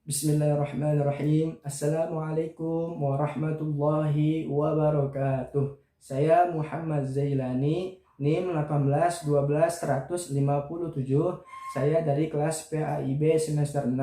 Bismillahirrahmanirrahim. Assalamualaikum warahmatullahi wabarakatuh. Saya Muhammad Zailani, NIM 1812157. Saya dari kelas PAIB semester 6.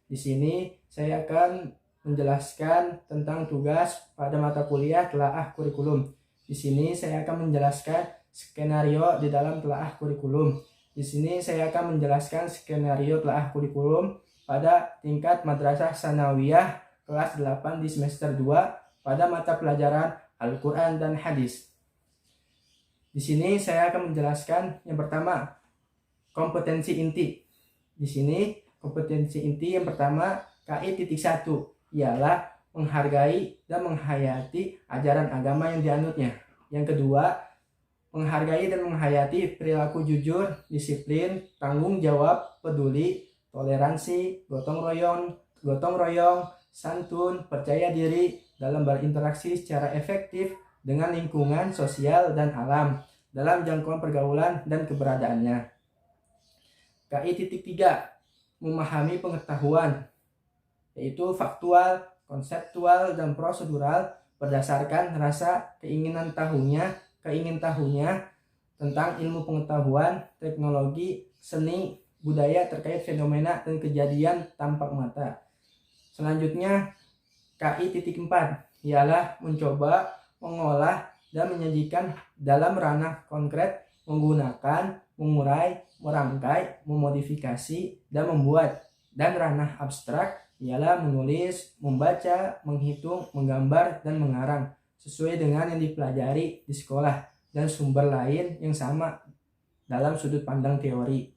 Di sini saya akan menjelaskan tentang tugas pada mata kuliah telaah kurikulum. Di sini saya akan menjelaskan skenario di dalam telaah kurikulum. Di sini saya akan menjelaskan skenario telaah kurikulum pada tingkat Madrasah Sanawiyah kelas 8 di semester 2 pada mata pelajaran Al-Quran dan Hadis. Di sini saya akan menjelaskan yang pertama, kompetensi inti. Di sini kompetensi inti yang pertama KI.1 ialah menghargai dan menghayati ajaran agama yang dianutnya. Yang kedua, menghargai dan menghayati perilaku jujur, disiplin, tanggung jawab, peduli, toleransi, gotong royong, santun, percaya diri dalam berinteraksi secara efektif dengan lingkungan sosial dan alam dalam jangkauan pergaulan dan keberadaannya. KI.3 memahami pengetahuan, yaitu faktual, konseptual, dan prosedural berdasarkan rasa keingin tahunya tentang ilmu pengetahuan, teknologi, seni, budaya terkait fenomena dan kejadian tampak mata. Selanjutnya, KI.4 ialah mencoba, mengolah, dan menyajikan dalam ranah konkret menggunakan, mengurai, merangkai, memodifikasi, dan membuat. Dan ranah abstrak ialah menulis, membaca, menghitung, menggambar, dan mengarang sesuai dengan yang dipelajari di sekolah dan sumber lain yang sama dalam sudut pandang teori.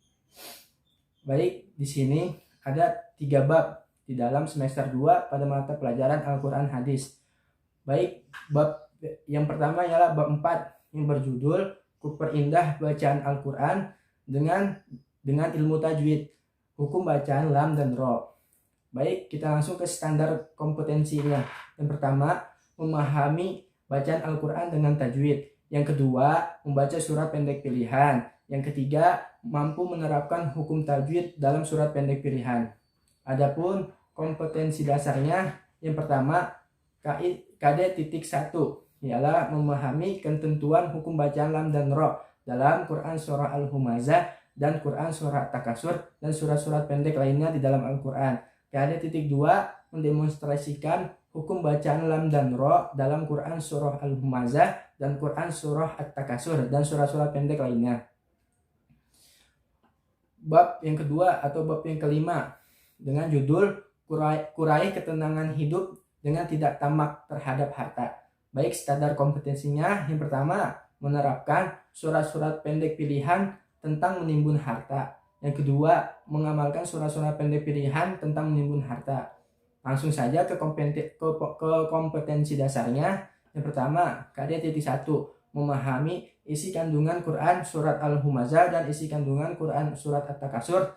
Baik, di sini ada 3 bab di dalam semester 2 pada mata pelajaran Al-Quran Hadis. Baik, bab yang pertama ialah bab 4 yang berjudul Kuperindah Bacaan Al-Quran dengan ilmu tajwid, hukum bacaan lam dan ro. Baik, kita langsung ke standar kompetensinya. Yang pertama, memahami bacaan Al-Quran dengan tajwid. Yang kedua, membaca surat pendek pilihan. Yang ketiga, mampu menerapkan hukum tajwid dalam surat pendek pilihan. Adapun kompetensi dasarnya, yang pertama, KD.1 ialah memahami ketentuan hukum bacaan lam dan ro dalam Quran Surah Al-Humazah dan Quran Surah At-Takasur dan surat-surat pendek lainnya di dalam Al-Quran. KD.2 mendemonstrasikan hukum bacaan lam dan ro dalam Quran Surah Al-Humazah dan Quran Surah At-Takasur dan surat-surat pendek lainnya. Bab yang kedua atau bab yang kelima dengan judul kurai ketenangan hidup dengan tidak tamak terhadap harta. Baik, standar kompetensinya yang pertama, menerapkan surat-surat pendek pilihan tentang menimbun harta. Yang kedua, mengamalkan surat-surat pendek pilihan tentang menimbun harta. Langsung saja ke kompetensi dasarnya. Yang pertama, KD.1 memahami isi kandungan Quran Surat Al-Humazah dan isi kandungan Quran Surat At-Takasur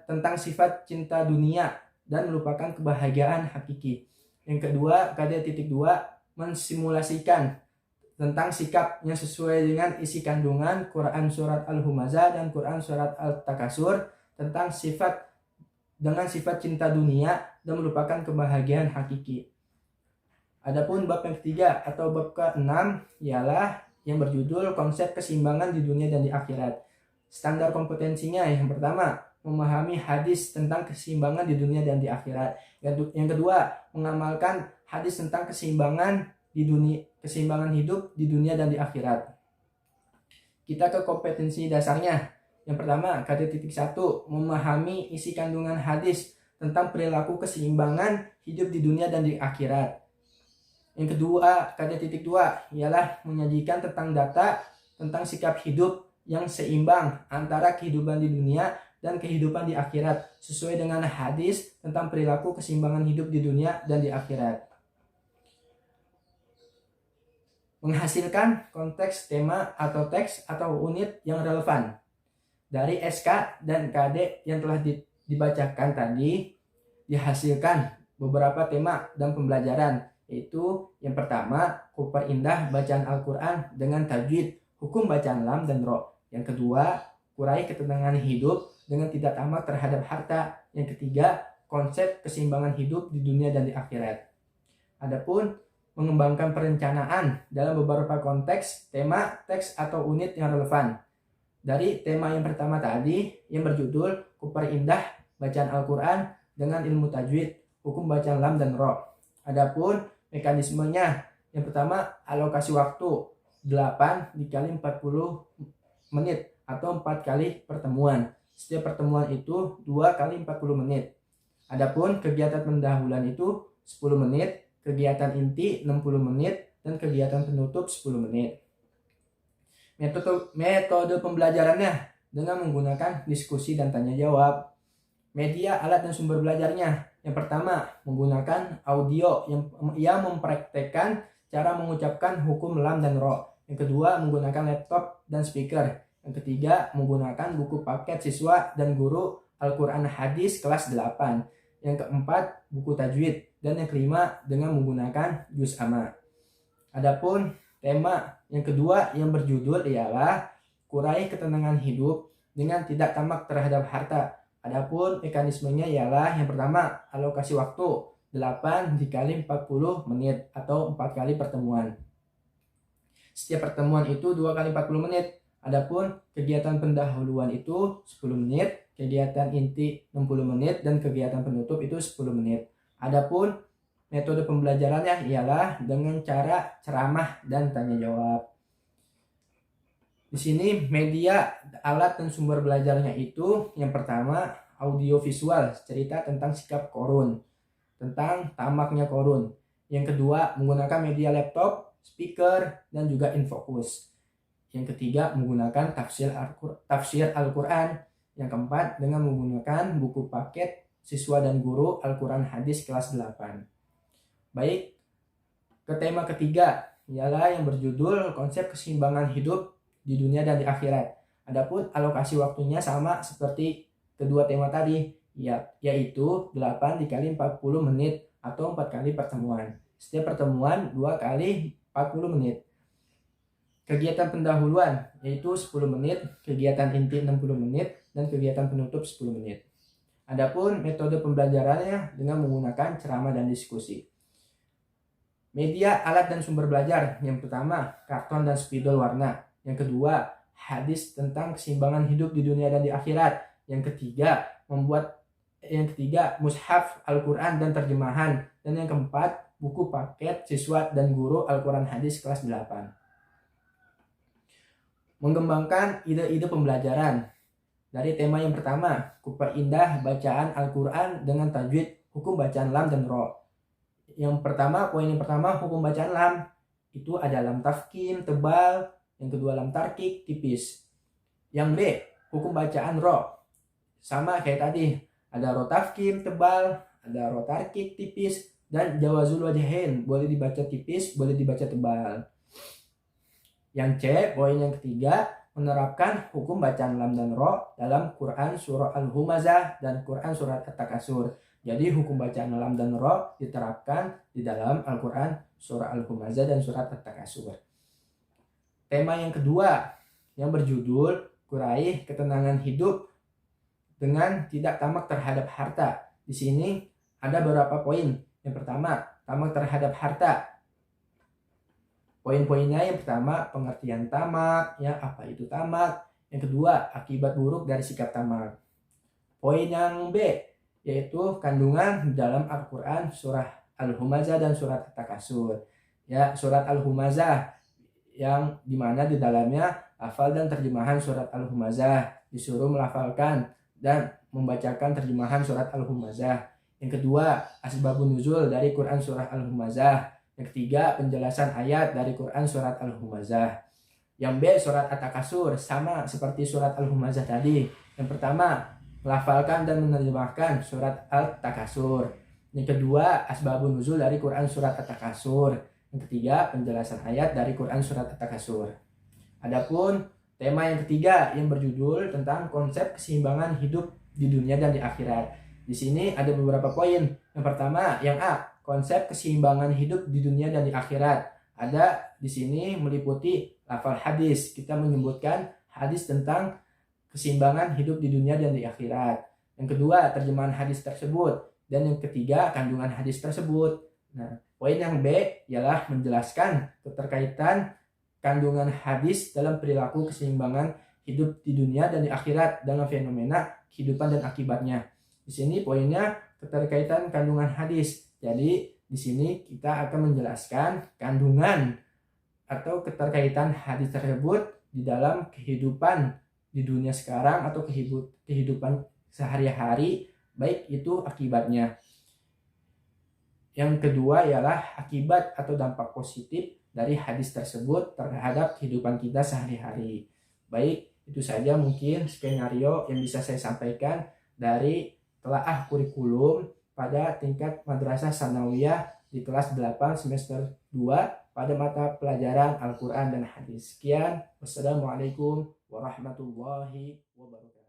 tentang sifat cinta dunia dan melupakan kebahagiaan hakiki. Yang kedua, KD.2 mensimulasikan tentang sikap yang sesuai dengan isi kandungan Quran Surat Al-Humazah dan Quran Surat Al-Takasur tentang sifat cinta dunia dan melupakan kebahagiaan hakiki. Adapun bab yang ketiga atau bab ke-6 ialah yang berjudul konsep keseimbangan di dunia dan di akhirat. Standar kompetensinya yang pertama, memahami hadis tentang keseimbangan di dunia dan di akhirat. Yang kedua, mengamalkan hadis tentang keseimbangan hidup di dunia dan di akhirat. Kita ke kompetensi dasarnya. Yang pertama, KD.1 memahami isi kandungan hadis tentang perilaku keseimbangan hidup di dunia dan di akhirat. Yang kedua, KD.2 ialah menyajikan tentang data tentang sikap hidup yang seimbang antara kehidupan di dunia dan kehidupan di akhirat sesuai dengan hadis tentang perilaku keseimbangan hidup di dunia dan di akhirat. Menghasilkan konteks tema atau teks atau unit yang relevan. Dari SK dan KD yang telah dibacakan tadi, dihasilkan beberapa tema dan pembelajaran, yaitu yang pertama, kuperindah bacaan Al-Quran dengan tajwid, hukum bacaan lam dan ro. Yang kedua, kurai ketenangan hidup dengan tidak tamak terhadap harta. Yang ketiga, konsep keseimbangan hidup di dunia dan di akhirat. Adapun mengembangkan perencanaan dalam beberapa konteks, tema, teks atau unit yang relevan. Dari tema yang pertama tadi yang berjudul Kuperindah Bacaan Al-Quran dengan Ilmu Tajwid, Hukum Bacaan Lam dan Ro. Adapun mekanismenya, yang pertama alokasi waktu 8 dikali 40 menit atau 4 kali pertemuan. Setiap pertemuan itu 2 kali 40 menit. Adapun kegiatan pendahuluan itu 10 menit, kegiatan inti 60 menit, dan kegiatan penutup 10 menit. Metode pembelajarannya dengan menggunakan diskusi dan tanya jawab. Media, alat, dan sumber belajarnya. Yang pertama, menggunakan audio yang mempraktekkan cara mengucapkan hukum lam dan ro. Yang kedua, menggunakan laptop dan speaker. Yang ketiga, menggunakan buku paket siswa dan guru Al-Quran Hadis kelas 8. Yang keempat, buku tajwid. Dan yang kelima, dengan menggunakan juz amma. Adapun tema yang kedua yang berjudul ialah Kurai Ketenangan Hidup dengan Tidak Tamak Terhadap Harta. Adapun mekanismenya ialah yang pertama, alokasi waktu 8 dikali 40 menit atau 4 kali pertemuan. Setiap pertemuan itu 2 kali 40 menit. Adapun kegiatan pendahuluan itu 10 menit, kegiatan inti 60 menit, dan kegiatan penutup itu 10 menit. Adapun metode pembelajarannya ialah dengan cara ceramah dan tanya jawab. Di sini media, alat, dan sumber belajarnya itu yang pertama audio visual, cerita tentang sikap korun, tentang tamaknya korun. Yang kedua menggunakan media laptop, speaker, dan juga infocus. Yang ketiga menggunakan tafsir Al-Quran. Yang keempat dengan menggunakan buku paket siswa dan guru Al-Quran Hadis kelas 8. Baik, ke tema ketiga ialah yang berjudul Konsep Keseimbangan Hidup di Dunia dan di Akhirat. Adapun alokasi waktunya sama seperti kedua tema tadi, yaitu 8 dikali 40 menit atau 4 kali pertemuan. Setiap pertemuan 2 kali 40 menit. Kegiatan pendahuluan yaitu 10 menit, kegiatan inti 60 menit, dan kegiatan penutup 10 menit. Adapun metode pembelajarannya dengan menggunakan ceramah dan diskusi. Media, alat, dan sumber belajar. Yang pertama, karton dan spidol warna. Yang kedua, hadis tentang keseimbangan hidup di dunia dan di akhirat. Yang ketiga, mushaf Al-Quran dan terjemahan. Dan yang keempat, buku paket siswa dan guru Al-Quran Hadis kelas 8. Mengembangkan ide-ide pembelajaran. Dari tema yang pertama, Kuperindah Bacaan Al-Quran dengan Tajwid, Hukum Bacaan Lam dan Ro. Poin yang pertama, hukum bacaan lam. Itu ada lam tafkim, tebal. Yang kedua lam tarkik, tipis. Yang B, hukum bacaan ro. Sama kayak tadi, ada ro tafkim, tebal, ada ro tarkik, tipis, dan jawazul wajhain, boleh dibaca tipis, boleh dibaca tebal. Yang C, poin yang ketiga, menerapkan hukum bacaan lam dan ro dalam Quran surah Al-Humazah dan Quran surat At-Takasur. Jadi hukum bacaan lam dan ro diterapkan di dalam Al-Quran surah Al-Humazah dan surat At-Takasur. Tema yang kedua yang berjudul Kurai Ketenangan Hidup dengan Tidak Tamak Terhadap Harta. Di sini ada beberapa poin. Yang pertama, tamak terhadap harta. Poin-poinnya yang pertama, pengertian tamak, ya apa itu tamak. Yang kedua, akibat buruk dari sikap tamak. Poin yang B, yaitu kandungan dalam Al-Quran surah Al-Humazah dan surat At-Takasur. Ya, surat Al-Humazah yang dimana di dalamnya hafal dan terjemahan surat Al-Humazah, disuruh melafalkan dan membacakan terjemahan surat Al-Humazah. Yang kedua, asbabun nuzul dari Quran surah Al-Humazah. Yang ketiga, penjelasan ayat dari Quran surat Al-Humazah. Yang B, surat At-Takasur, sama seperti surat Al-Humazah tadi. Yang pertama, melafalkan dan menerjemahkan surat Al-Takasur. Yang kedua, asbabun nuzul dari Quran surat At-Takasur. Yang ketiga, penjelasan ayat dari Quran surat At-Takasur. Adapun tema yang ketiga yang berjudul tentang konsep keseimbangan hidup di dunia dan di akhirat. Di sini ada beberapa poin. Yang pertama, yang A, konsep keseimbangan hidup di dunia dan di akhirat. Ada di sini meliputi lafal hadis. Kita menyebutkan hadis tentang keseimbangan hidup di dunia dan di akhirat. Yang kedua, terjemahan hadis tersebut Dan yang ketiga, kandungan hadis tersebut. Nah, poin yang B ialah menjelaskan keterkaitan kandungan hadis dalam perilaku keseimbangan hidup di dunia dan di akhirat dalam fenomena kehidupan dan akibatnya. Di sini poinnya keterkaitan kandungan hadis. Jadi di sini kita akan menjelaskan kandungan atau keterkaitan hadis tersebut di dalam kehidupan di dunia sekarang atau kehidupan sehari-hari, baik itu akibatnya. Yang kedua ialah akibat atau dampak positif dari hadis tersebut terhadap kehidupan kita sehari-hari. Baik, itu saja mungkin skenario yang bisa saya sampaikan dari telaah kurikulum pada tingkat Madrasah Tsanawiyah di kelas 8 semester 2 pada mata pelajaran Al-Quran dan Hadis. Sekian, wassalamualaikum warahmatullahi wabarakatuh.